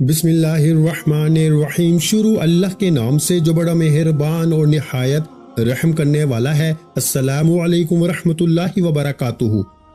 بسم اللہ الرحمن الرحیم۔ شروع اللہ کے نام سے جو بڑا مہربان اور نہایت رحم کرنے والا ہے۔ السلام علیکم ورحمۃ اللہ وبرکاتہ۔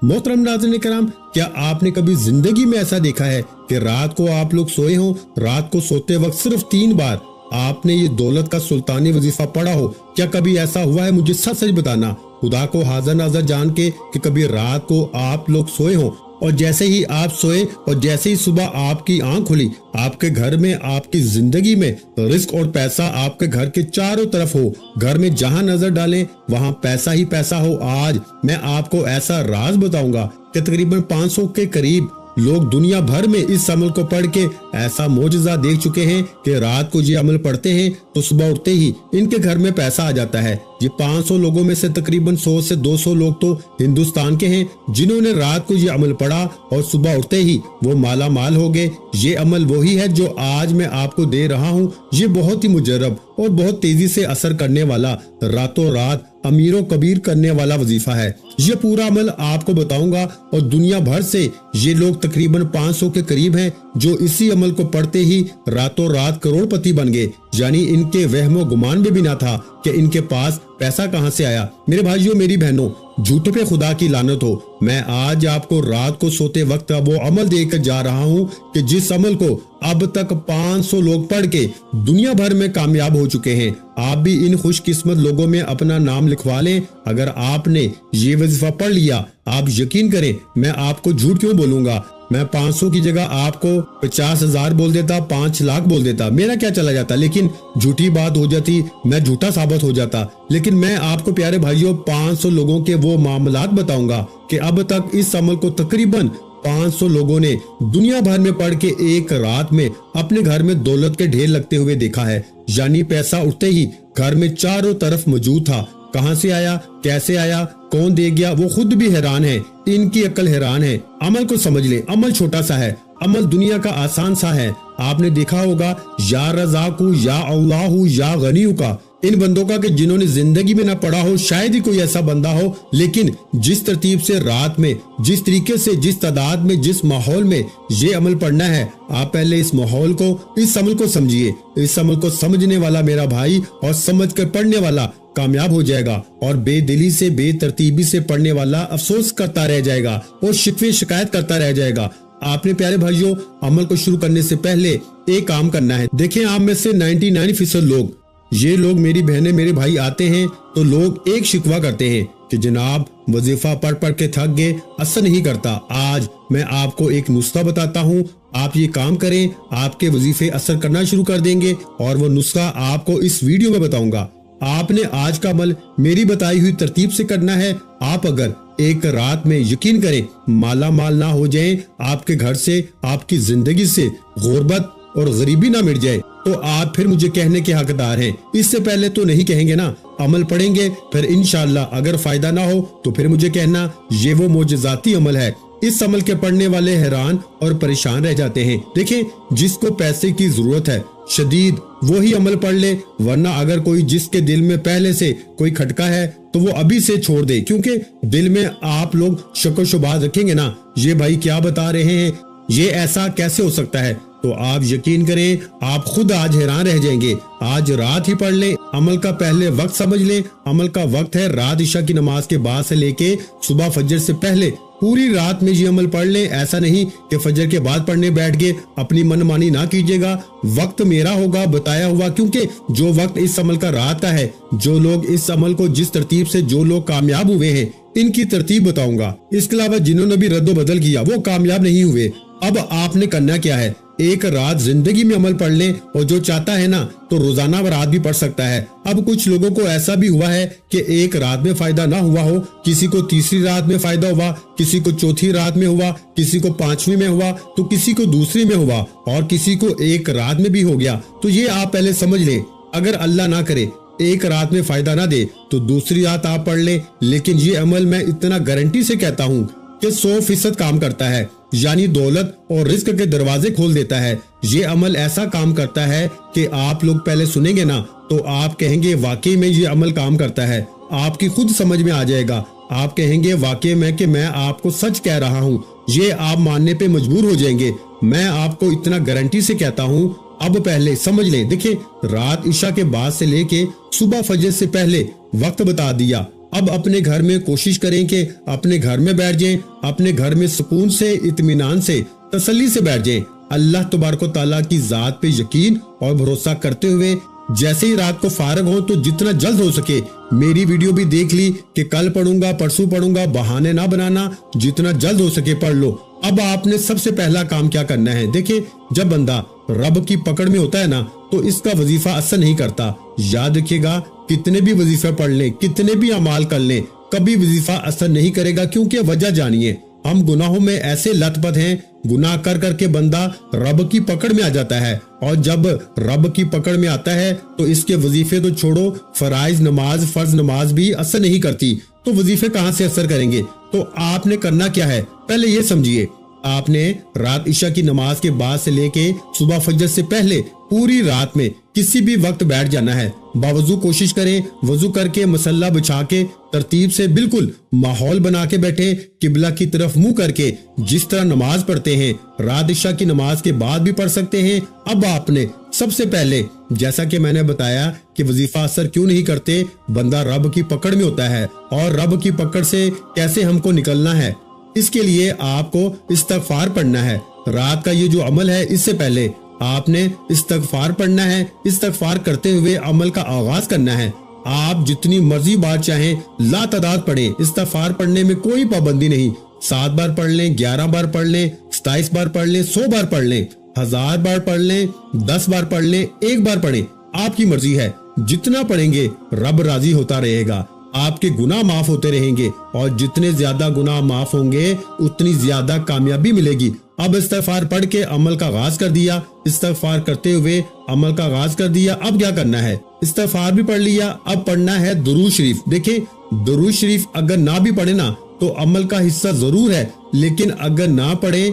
محترم ناظرین کرام، کیا آپ نے کبھی زندگی میں ایسا دیکھا ہے کہ رات کو آپ لوگ سوئے ہوں، رات کو سوتے وقت صرف 3 بار آپ نے یہ دولت کا سلطانی وظیفہ پڑھا ہو؟ کیا کبھی ایسا ہوا ہے؟ مجھے سچ سچ بتانا، خدا کو حاضر ناظر جان کے، کہ کبھی رات کو آپ لوگ سوئے ہوں اور جیسے ہی آپ سوئے اور جیسے ہی صبح آپ کی آنکھ کھلی، آپ کے گھر میں، آپ کی زندگی میں رزق اور پیسہ آپ کے گھر کے چاروں طرف ہو، گھر میں جہاں نظر ڈالیں وہاں پیسہ ہی پیسہ ہو۔ آج میں آپ کو ایسا راز بتاؤں گا کہ تقریباً 500 کے قریب لوگ دنیا بھر میں اس عمل کو پڑھ کے ایسا معجزہ دیکھ چکے ہیں کہ رات کو یہ عمل پڑھتے ہیں تو صبح اٹھتے ہی ان کے گھر میں پیسہ آ جاتا ہے۔ یہ 500 لوگوں میں سے تقریباً 100 سے 200 لوگ تو ہندوستان کے ہیں جنہوں نے رات کو یہ عمل پڑھا اور صبح اٹھتے ہی وہ مالا مال ہو گئے۔ یہ عمل وہی ہے جو آج میں آپ کو دے رہا ہوں۔ یہ بہت ہی مجرب اور بہت تیزی سے اثر کرنے والا، راتوں رات امیر و کبیر کرنے والا وظیفہ ہے۔ یہ پورا عمل آپ کو بتاؤں گا اور دنیا بھر سے یہ لوگ تقریباً 500 کے قریب ہیں جو اسی عمل کو پڑھتے ہی راتوں رات کروڑ پتی بن گئے۔ یعنی ان کے وہم و گمان میں بھی نہ تھا کہ ان کے پاس پیسہ کہاں سے آیا۔ میرے بھائیوں، میری بہنوں، جھوٹ پہ خدا کی لعنت ہو، میں آج آپ کو رات کو سوتے وقت وہ عمل دے کر جا رہا ہوں کہ جس عمل کو اب تک 500 لوگ پڑھ کے دنیا بھر میں کامیاب ہو چکے ہیں۔ آپ بھی ان خوش قسمت لوگوں میں اپنا نام لکھوا لیں۔ اگر آپ نے یہ وظیفہ پڑھ لیا، آپ یقین کریں میں آپ کو جھوٹ کیوں بولوں گا؟ میں 500 کی جگہ آپ کو 50,000 بول دیتا، 5 لاکھ بول دیتا، میرا کیا چلا جاتا، لیکن جھوٹی بات ہو جاتی، میں جھوٹا ثابت ہو جاتا۔ لیکن میں آپ کو پیارے بھائیوں 500 لوگوں کے وہ معاملات بتاؤں گا کہ اب تک اس عمل کو تقریباً 500 لوگوں نے دنیا بھر میں پڑھ کے ایک رات میں اپنے گھر میں دولت کے ڈھیر لگتے ہوئے دیکھا ہے۔ یعنی پیسہ اٹھتے ہی گھر میں چاروں طرف موجود تھا۔ کہاں سے آیا، کیسے آیا، کون دے گیا، وہ خود بھی حیران ہے، ان کی عقل حیران ہے۔ عمل کو سمجھ لیں، عمل چھوٹا سا ہے، عمل دنیا کا آسان سا ہے۔ آپ نے دیکھا ہوگا یا رزاقو یا اللہ یا غنیو کا، ان بندوں کا کہ جنہوں نے زندگی میں نہ پڑھا ہو، شاید ہی کوئی ایسا بندہ ہو، لیکن جس ترتیب سے رات میں، جس طریقے سے، جس تعداد میں، جس ماحول میں یہ عمل پڑھنا ہے، آپ پہلے اس ماحول کو، اس عمل کو سمجھیے۔ اس عمل کو سمجھنے والا میرا بھائی اور سمجھ کر پڑھنے والا کامیاب ہو جائے گا، اور بے دلی سے، بے ترتیبی سے پڑھنے والا افسوس کرتا رہ جائے گا اور شکوے شکایت کرتا رہ جائے گا۔ آپ نے پیارے بھائیوں عمل کو شروع کرنے سے پہلے ایک کام کرنا ہے۔ دیکھیں، آپ میں سے 99% لوگ، یہ لوگ میری بہنیں، میرے بھائی آتے ہیں تو لوگ ایک شکوہ کرتے ہیں کہ جناب وظیفہ پڑھ پڑھ کے تھک گئے، اثر نہیں کرتا۔ آج میں آپ کو ایک نسخہ بتاتا ہوں، آپ یہ کام کریں، آپ کے وظیفے اثر کرنا شروع کر دیں گے، اور وہ نسخہ آپ کو اس ویڈیو میں بتاؤں گا۔ آپ نے آج کا عمل میری بتائی ہوئی ترتیب سے کرنا ہے۔ آپ اگر ایک رات میں، یقین کریں، مالا مال نہ ہو جائیں، آپ کے گھر سے، آپ کی زندگی سے غربت اور غریبی نہ مٹ جائے، تو آپ پھر مجھے کہنے کے حقدار ہیں۔ اس سے پہلے تو نہیں کہیں گے نا، عمل پڑھیں گے، پھر انشاءاللہ اگر فائدہ نہ ہو تو پھر مجھے کہنا یہ وہ معجزاتی عمل ہے۔ اس عمل کے پڑھنے والے حیران اور پریشان رہ جاتے ہیں۔ دیکھیں، جس کو پیسے کی ضرورت ہے شدید، وہی عمل پڑھ لے، ورنہ اگر کوئی جس کے دل میں پہلے سے کوئی کھٹکا ہے تو وہ ابھی سے چھوڑ دے، کیونکہ دل میں آپ لوگ شک و شبہات رکھیں گے نا، یہ بھائی کیا بتا رہے ہیں، یہ ایسا کیسے ہو سکتا ہے، تو آپ یقین کریں آپ خود آج حیران رہ جائیں گے۔ آج رات ہی پڑھ لیں، عمل کا پہلے وقت سمجھ لیں۔ عمل کا وقت ہے رات عشاء کی نماز کے بعد سے لے کے صبح فجر سے پہلے، پوری رات میں یہ عمل پڑھ لیں۔ ایسا نہیں کہ فجر کے بعد پڑھنے بیٹھ گئے، اپنی من مانی نہ کیجیے گا، وقت میرا ہوگا بتایا ہوا، کیونکہ جو وقت اس عمل کا رات کا ہے، جو لوگ اس عمل کو جس ترتیب سے جو لوگ کامیاب ہوئے ہیں ان کی ترتیب بتاؤں گا۔ اس کے علاوہ جنہوں نے بھی رد و بدل کیا وہ کامیاب نہیں ہوئے۔ اب آپ نے کرنا کیا ہے، ایک رات زندگی میں عمل پڑھ لیں، اور جو چاہتا ہے نا تو روزانہ رات بھی پڑھ سکتا ہے۔ اب کچھ لوگوں کو ایسا بھی ہوا ہے کہ ایک رات میں فائدہ نہ ہوا ہو، کسی کو تیسری رات میں فائدہ ہوا، کسی کو چوتھی رات میں ہوا، کسی کو 5ویں میں ہوا، تو کسی کو دوسری میں ہوا، اور کسی کو ایک رات میں بھی ہو گیا۔ تو یہ آپ پہلے سمجھ لیں، اگر اللہ نہ کرے ایک رات میں فائدہ نہ دے تو دوسری رات آپ پڑھ لیں، لیکن یہ عمل میں اتنا گارنٹی سے کہتا ہوں کہ 100% کام کرتا ہے، یعنی دولت اور رزق کے دروازے کھول دیتا ہے۔ یہ عمل ایسا کام کرتا ہے کہ آپ لوگ پہلے سنیں گے نا تو آپ کہیں گے واقعی میں یہ عمل کام کرتا ہے، آپ کی خود سمجھ میں آ جائے گا، آپ کہیں گے واقعی میں کہ میں آپ کو سچ کہہ رہا ہوں، یہ آپ ماننے پہ مجبور ہو جائیں گے۔ میں آپ کو اتنا گارنٹی سے کہتا ہوں، اب پہلے سمجھ لیں۔ دیکھیں، رات عشاء کے بعد سے لے کے صبح فجر سے پہلے وقت بتا دیا۔ اب اپنے گھر میں کوشش کریں کہ اپنے گھر میں بیٹھ جائیں، اپنے گھر میں سکون سے، اطمینان سے، تسلی سے بیٹھ جائیں، اللہ تبارک و تعالیٰ کی ذات پہ یقین اور بھروسہ کرتے ہوئے جیسے ہی رات کو فارغ ہوں تو جتنا جلد ہو سکے میری ویڈیو بھی دیکھ لی کہ کل پڑھوں گا، پرسوں پڑھوں گا، بہانے نہ بنانا، جتنا جلد ہو سکے پڑھ لو۔ اب آپ نے سب سے پہلا کام کیا کرنا ہے؟ دیکھیں، جب بندہ رب کی پکڑ میں ہوتا ہے نا تو اس کا وظیفہ اثر نہیں کرتا۔ یاد رکھیے گا، کتنے بھی وظیفے پڑھ لیں، کتنے بھی اعمال کر لیں، کبھی وظیفہ اثر نہیں کرے گا، کیونکہ وجہ جانیے، ہم گناہوں میں ایسے لت پت ہیں، گناہ کر کر کے بندہ رب کی پکڑ میں آ جاتا ہے، اور جب رب کی پکڑ میں آتا ہے تو اس کے وظیفے تو چھوڑو، فرائض نماز، فرض نماز بھی اثر نہیں کرتی، تو وظیفے کہاں سے اثر کریں گے؟ تو آپ نے کرنا کیا ہے؟ پہلے یہ سمجھیے، آپ نے رات عشاء کی نماز کے بعد سے لے کے صبح فجر سے پہلے پوری رات میں کسی بھی وقت بیٹھ جانا ہے۔ باوضو کوشش کریں، وضو کر کے مصلی بچھا کے ترتیب سے بالکل ماحول بنا کے بیٹھے، قبلہ کی طرف منہ کر کے، جس طرح نماز پڑھتے ہیں رات عشاء کی نماز کے بعد بھی پڑھ سکتے ہیں۔ اب آپ نے سب سے پہلے، جیسا کہ میں نے بتایا کہ وظیفہ اثر کیوں نہیں کرتے، بندہ رب کی پکڑ میں ہوتا ہے، اور رب کی پکڑ سے کیسے ہم کو نکلنا ہے، اس کے لیے آپ کو استغفار پڑھنا ہے۔ رات کا یہ جو عمل ہے، اس سے پہلے آپ نے استغفار پڑھنا ہے، استغفار کرتے ہوئے عمل کا آغاز کرنا ہے۔ آپ جتنی مرضی بار چاہیں لا تعداد پڑھیں، استغفار پڑھنے میں کوئی پابندی نہیں، 7 بار پڑھ لیں، 11 بار پڑھ لیں، 27 بار پڑھ لیں، 100 بار پڑھ لیں، 1000 بار پڑھ لیں، 10 بار پڑھ لیں، 1 بار پڑھیں، آپ کی مرضی ہے۔ جتنا پڑھیں گے رب راضی ہوتا رہے گا، آپ کے گناہ معاف ہوتے رہیں گے، اور جتنے زیادہ گناہ معاف ہوں گے اتنی زیادہ کامیابی ملے گی۔ اب استغفار پڑھ کے عمل کا آغاز کر دیا، استغفار کرتے ہوئے عمل کا آغاز کر دیا۔ اب کیا کرنا ہے؟ استغفار بھی پڑھ لیا، اب پڑھنا ہے درود شریف۔ دیکھیں، درود شریف اگر نہ بھی پڑھے نا تو عمل کا حصہ ضرور ہے، لیکن اگر نہ پڑھیں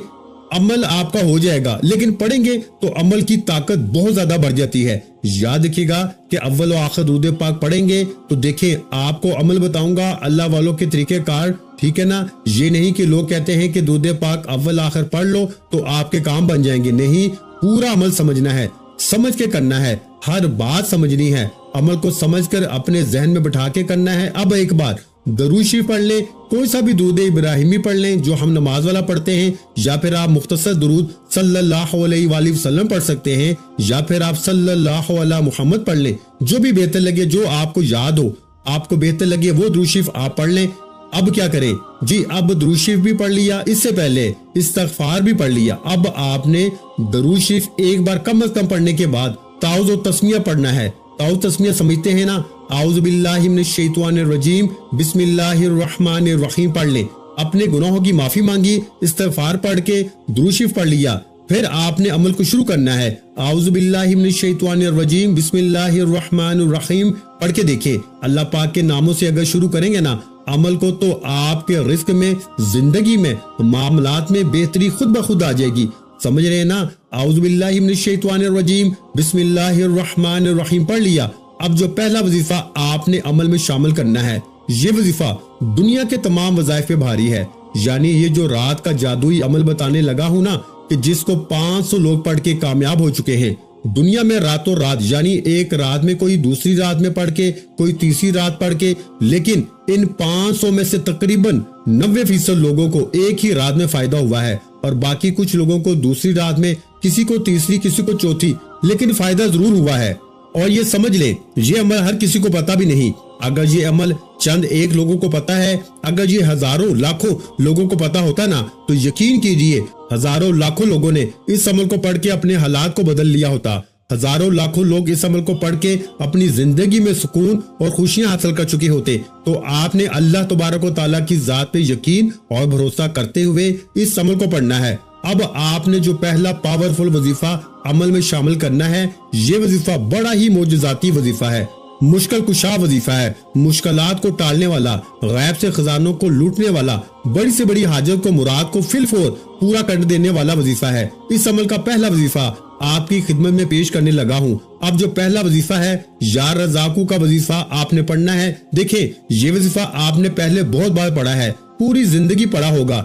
عمل آپ کا ہو جائے گا، لیکن پڑھیں گے تو عمل کی طاقت بہت زیادہ بڑھ جاتی ہے۔ یاد رکھیے گا کہ اول و آخر درود پاک پڑھیں گے تو دیکھیں، آپ کو عمل بتاؤں گا اللہ والوں کے طریقہ کار، ٹھیک ہے نا؟ یہ نہیں کہ لوگ کہتے ہیں کہ درود پاک اول آخر پڑھ لو تو آپ کے کام بن جائیں گے، نہیں، پورا عمل سمجھنا ہے، سمجھ کے کرنا ہے، ہر بات سمجھنی ہے، عمل کو سمجھ کر اپنے ذہن میں بٹھا کے کرنا ہے۔ اب ایک بار درود شریف پڑھ لیں، کوئی سا بھی درود ابراہیمی پڑھ لیں جو ہم نماز والا پڑھتے ہیں، یا پھر آپ مختصر درود صلی اللہ علیہ وآلہ وسلم پڑھ سکتے ہیں، یا پھر آپ صلی اللہ علیہ محمد پڑھ لیں، جو بھی بہتر لگے، جو آپ کو یاد ہو، آپ کو بہتر لگے وہ درود شریف آپ پڑھ لیں۔ اب کیا کریں جی؟ اب درود شریف بھی پڑھ لیا، اس سے پہلے استغفار بھی پڑھ لیا۔ اب آپ نے درود شریف ایک بار کم از کم پڑھنے کے بعد تعوذ و تسمیہ پڑھنا ہے۔ تعوذ تسمیہ سمجھتے ہیں نا؟ اعوذ باللہ من الشیطان الرجیم، بسم اللہ الرحمن الرحیم پڑھ لیں، اپنے گناہوں کی معافی مانگی، استغفار پڑھ کے درود شریف پڑھ لیا، پھر آپ نے عمل کو شروع کرنا ہے۔ اعوذ باللہ من الشیطان الرجیم، بسم اللہ الرحمن الرحیم پڑھ کے دیکھیں، اللہ پاک کے ناموں سے اگر شروع کریں گے نا عمل کو تو آپ کے رزق میں، زندگی میں، معاملات میں بہتری خود بخود آ جائے گی۔ سمجھ رہے ہیں نا؟ اعوذ باللہ من الشیطان الرجیم، بسم اللہ الرحمن الرحیم پڑھ لیا۔ اب جو پہلا وظیفہ آپ نے عمل میں شامل کرنا ہے، یہ وظیفہ دنیا کے تمام وظائف پہ بھاری ہے، یعنی یہ جو رات کا جادوئی عمل بتانے لگا ہوں نا کہ جس کو 500 لوگ پڑھ کے کامیاب ہو چکے ہیں دنیا میں راتوں رات، یعنی ایک رات میں کوئی دوسری رات میں پڑھ کے، کوئی تیسری رات پڑھ کے، لیکن ان 500 میں سے تقریباً 90% لوگوں کو ایک ہی رات میں فائدہ ہوا ہے، اور باقی کچھ لوگوں کو دوسری رات میں، کسی کو تیسری، کسی کو چوتھی، لیکن فائدہ ضرور ہوا ہے۔ اور یہ سمجھ لیں، یہ عمل ہر کسی کو پتا بھی نہیں۔ اگر یہ عمل چند ایک لوگوں کو پتا ہے، اگر یہ ہزاروں لاکھوں لوگوں کو پتا ہوتا نا تو یقین کیجئے ہزاروں لاکھوں لوگوں نے اس عمل کو پڑھ کے اپنے حالات کو بدل لیا ہوتا، ہزاروں لاکھوں لوگ اس عمل کو پڑھ کے اپنی زندگی میں سکون اور خوشیاں حاصل کر چکے ہوتے۔ تو آپ نے اللہ تبارک و تعالیٰ کی ذات پہ یقین اور بھروسہ کرتے ہوئے اس عمل کو پڑھنا ہے۔ اب آپ نے جو پہلا پاورفل وظیفہ عمل میں شامل کرنا ہے، یہ وظیفہ بڑا ہی معجزاتی وظیفہ ہے، مشکل کشا وظیفہ ہے، مشکلات کو ٹالنے والا، غیب سے خزانوں کو لوٹنے والا، بڑی سے بڑی حاجت کو، مراد کو فی الفور پورا کر دینے والا وظیفہ ہے۔ اس عمل کا پہلا وظیفہ آپ کی خدمت میں پیش کرنے لگا ہوں۔ اب جو پہلا وظیفہ ہے، یا رزاقو کا وظیفہ آپ نے پڑھنا ہے۔ دیکھیں، یہ وظیفہ آپ نے پہلے بہت بار پڑھا ہے، پوری زندگی پڑھا ہوگا،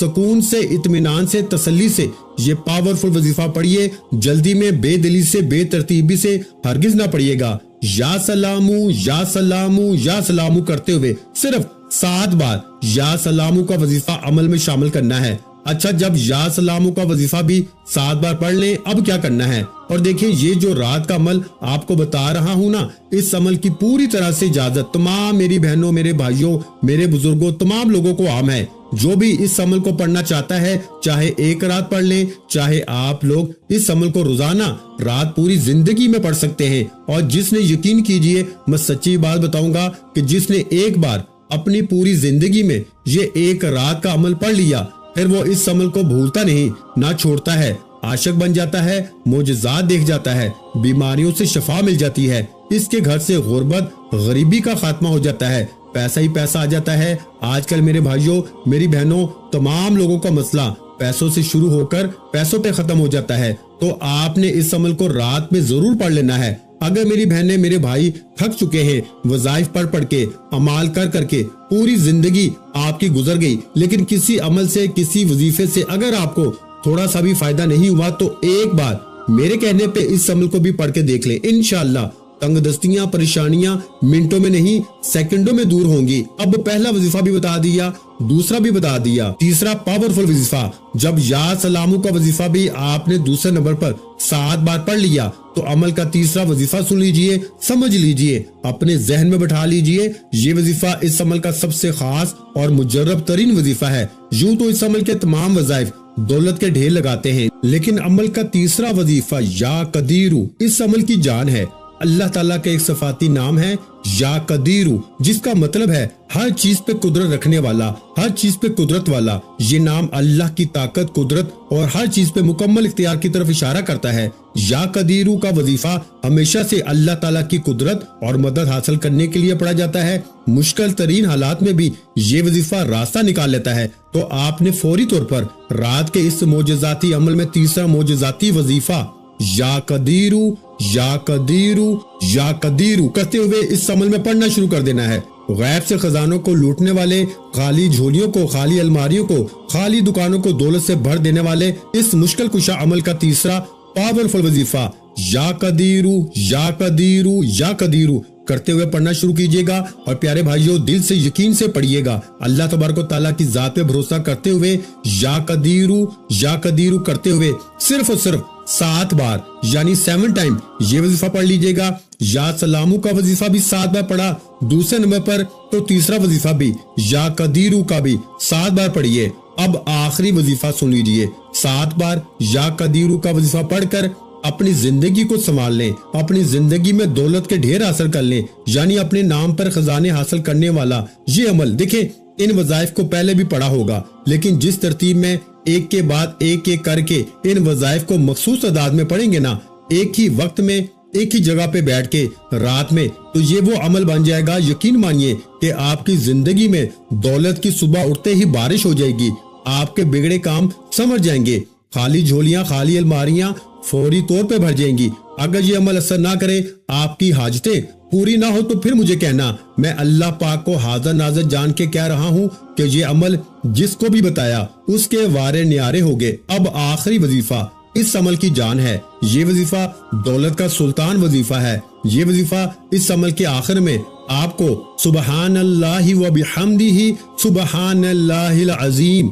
سکون سے، اطمینان سے، تسلی سے یہ پاورفل وظیفہ پڑھیے. جلدی میں، بے دلی سے، بے ترتیبی سے ہرگز نہ پڑھیے گا. یا سلامو یا سلامو یا سلامو کرتے ہوئے صرف 7 بار یا سلامو کا وظیفہ عمل میں شامل کرنا ہے. اچھا، جب یا سلامو کا وظیفہ بھی 7 بار پڑھ لیں، اب کیا کرنا ہے؟ اور دیکھیں، یہ جو رات کا عمل آپ کو بتا رہا ہوں نا، اس عمل کی پوری طرح سے اجازت تمام میری بہنوں، میرے بھائیوں، میرے بزرگوں، تمام لوگوں کو عام ہے. جو بھی اس عمل کو پڑھنا چاہتا ہے، چاہے ایک رات پڑھ لیں، چاہے آپ لوگ اس عمل کو روزانہ رات پوری زندگی میں پڑھ سکتے ہیں. اور جس نے، یقین کیجئے، میں سچی بات بتاؤں گا کہ جس نے ایک بار اپنی پوری زندگی میں یہ ایک رات کا عمل پڑھ لیا، پھر وہ اس عمل کو بھولتا نہیں، نہ چھوڑتا ہے. عاشق بن جاتا ہے، معجزات دیکھ جاتا ہے، بیماریوں سے شفا مل جاتی ہے، اس کے گھر سے غربت، غریبی کا خاتمہ ہو جاتا ہے، پیسہ ہی پیسہ آ جاتا ہے. آج کل میرے بھائیوں، میری بہنوں، تمام لوگوں کا مسئلہ پیسوں سے شروع ہو کر پیسوں پہ ختم ہو جاتا ہے. تو آپ نے اس عمل کو رات میں ضرور پڑھ لینا ہے. اگر میری بہنیں، میرے بھائی تھک چکے ہیں، وظائف پڑھ کے، عمال کر کے پوری زندگی آپ کی گزر گئی، لیکن کسی عمل سے، کسی وظیفے سے اگر آپ کو تھوڑا سا بھی فائدہ نہیں ہوا، تو ایک بار میرے کہنے پہ اس عمل کو بھی پڑھ کے دیکھ لیں. انشاءاللہ تنگ دستیاں، پریشانیاں منٹوں میں نہیں، سیکنڈوں میں دور ہوں گی. اب پہلا وظیفہ بھی بتا دیا، دوسرا بھی بتا دیا، تیسرا پاورفل وظیفہ. جب یا سلامو کا وظیفہ بھی آپ نے دوسرے نمبر پر 7 بار پڑھ لیا، تو عمل کا تیسرا وظیفہ سن لیجئے، سمجھ لیجئے، اپنے ذہن میں بٹھا لیجئے. یہ وظیفہ اس عمل کا سب سے خاص اور مجرب ترین وظیفہ ہے. یوں تو اس عمل کے تمام وظائف دولت کے ڈھیر لگاتے ہیں، لیکن عمل کا تیسرا وظیفہ یا قدیرو اس عمل کی جان ہے. اللہ تعالیٰ کا ایک صفاتی نام ہے یا قدیرو، جس کا مطلب ہے ہر چیز پہ قدرت رکھنے والا، ہر چیز پہ قدرت والا. یہ نام اللہ کی طاقت، قدرت اور ہر چیز پہ مکمل اختیار کی طرف اشارہ کرتا ہے. یا قدیرو کا وظیفہ ہمیشہ سے اللہ تعالیٰ کی قدرت اور مدد حاصل کرنے کے لیے پڑھا جاتا ہے. مشکل ترین حالات میں بھی یہ وظیفہ راستہ نکال لیتا ہے. تو آپ نے فوری طور پر رات کے اس معجزاتی عمل میں تیسرا معجزاتی وظیفہ یا قدیرو یا قدیرو یا قدیرو کرتے ہوئے اس عمل میں پڑھنا شروع کر دینا ہے. غیب سے خزانوں کو لوٹنے والے، خالی جھولیوں کو، خالی الماریوں کو، خالی دکانوں کو دولت سے بھر دینے والے اس مشکل کشا عمل کا تیسرا پاورفل وظیفہ یا قدیرو یا قدیرو یا قدیرو کرتے ہوئے پڑھنا شروع کیجئے گا. اور پیارے بھائیوں، دل سے یقین سے پڑھیے گا، اللہ تبارک و تعالیٰ کی ذات پہ بھروسہ کرتے ہوئے یا قدیرو کرتے ہوئے صرف اور صرف 7 بار یعنی 7 ٹائم یہ وظیفہ پڑھ لیجئے گا. یا سلامو کا وظیفہ بھی 7 بار پڑھا دوسرے نمبر پر، تو تیسرا وظیفہ بھی یا قدیرو کا بھی 7 بار پڑھیے. اب آخری وظیفہ سن لیجئے. 7 بار یا قدیرو کا وظیفہ پڑھ کر اپنی زندگی کو سنبھال لیں، اپنی زندگی میں دولت کے ڈھیر حاصل کر لیں، یعنی اپنے نام پر خزانے حاصل کرنے والا یہ عمل. دیکھیں، ان وظائف کو پہلے بھی پڑھا ہوگا، لیکن جس ترتیب میں ایک کے بعد ایک کر کے ان وظائف کو مخصوص تعداد میں پڑھیں گے نا، ایک ہی وقت میں، ایک ہی جگہ پہ بیٹھ کے رات میں، تو یہ وہ عمل بن جائے گا. یقین مانیے کہ آپ کی زندگی میں دولت کی صبح اٹھتے ہی بارش ہو جائے گی. آپ کے بگڑے کام سمجھ جائیں گے، خالی جھولیاں، خالی الماریاں فوری طور پہ بھر جائیں گی. اگر یہ عمل اثر نہ کرے، آپ کی حاجتیں پوری نہ ہو، تو پھر مجھے کہنا. میں اللہ پاک کو حاضر ناظر جان کے کہہ رہا ہوں کہ یہ عمل جس کو بھی بتایا اس کے وارے نیارے ہو گئے. اب آخری وظیفہ اس عمل کی جان ہے. یہ وظیفہ دولت کا سلطان وظیفہ ہے. یہ وظیفہ اس عمل کے آخر میں آپ کو سبحان اللہ و بحمدہ سبحان اللہ العظیم،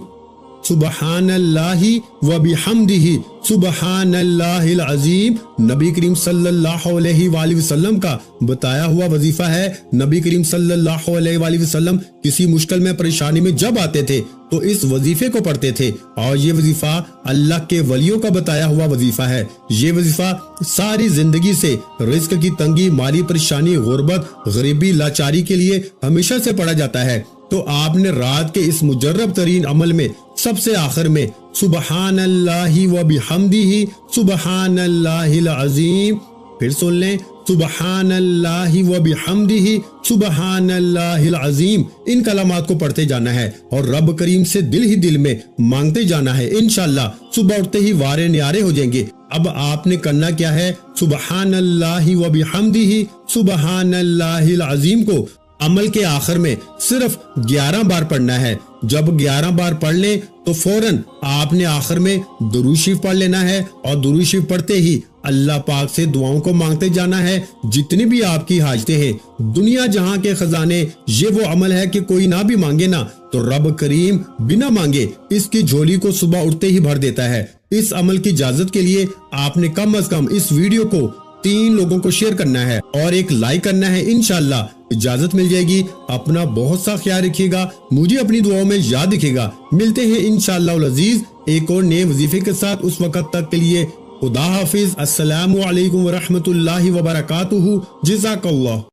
سبحان اللہ و بحمدہ سبحان اللہ العظیم، نبی کریم صلی اللہ علیہ وآلہ وسلم کا بتایا ہوا وظیفہ ہے. نبی کریم صلی اللہ علیہ وآلہ وسلم کسی مشکل میں، پریشانی میں جب آتے تھے تو اس وظیفے کو پڑھتے تھے. اور یہ وظیفہ اللہ کے ولیوں کا بتایا ہوا وظیفہ ہے. یہ وظیفہ ساری زندگی سے رزق کی تنگی، مالی پریشانی، غربت، غریبی، لاچاری کے لیے ہمیشہ سے پڑھا جاتا ہے. تو آپ نے رات کے اس مجرب ترین عمل میں سب سے آخر میں سبحان اللہ و بحمدہ سبحان اللہ العظیم، پھر سن لیں، سبحان اللہ و بحمدہ سبحان اللہ العظیم. ان کلمات کو پڑھتے جانا ہے اور رب کریم سے دل ہی دل میں مانگتے جانا ہے. انشاءاللہ صبح اٹھتے ہی وارے نیارے ہو جائیں گے. اب آپ نے کرنا کیا ہے؟ سبحان اللہ و بحمدہ سبحان اللہ العظیم کو عمل کے آخر میں صرف 11 بار پڑھنا ہے۔ جب 11 بار پڑھ لیں تو فوراً آپ نے آخر میں درود شریف پڑھ لینا ہے، اور درود شریف پڑھتے ہی اللہ پاک سے دعاؤں کو مانگتے جانا ہے، جتنی بھی آپ کی حاجتیں ہیں۔ دنیا جہاں کے خزانے، یہ وہ عمل ہے کہ کوئی نہ بھی مانگے نا تو رب کریم بنا مانگے اس کی جھولی کو صبح اٹھتے ہی بھر دیتا ہے۔ اس عمل کی اجازت کے لیے آپ نے کم از کم اس ویڈیو کو 3 لوگوں کو شیئر کرنا ہے اور ایک لائک کرنا ہے، انشاءاللہ اجازت مل جائے گی۔ اپنا بہت سا خیال رکھیے گا، مجھے اپنی دعاؤں میں یاد رکھیے گا۔ ملتے ہیں انشاءاللہ العزیز ایک اور نئے وظیفے کے ساتھ، اس وقت تک کے لیے خدا حافظ۔ السلام علیکم ورحمۃ اللہ وبرکاتہ۔ جزاک اللہ۔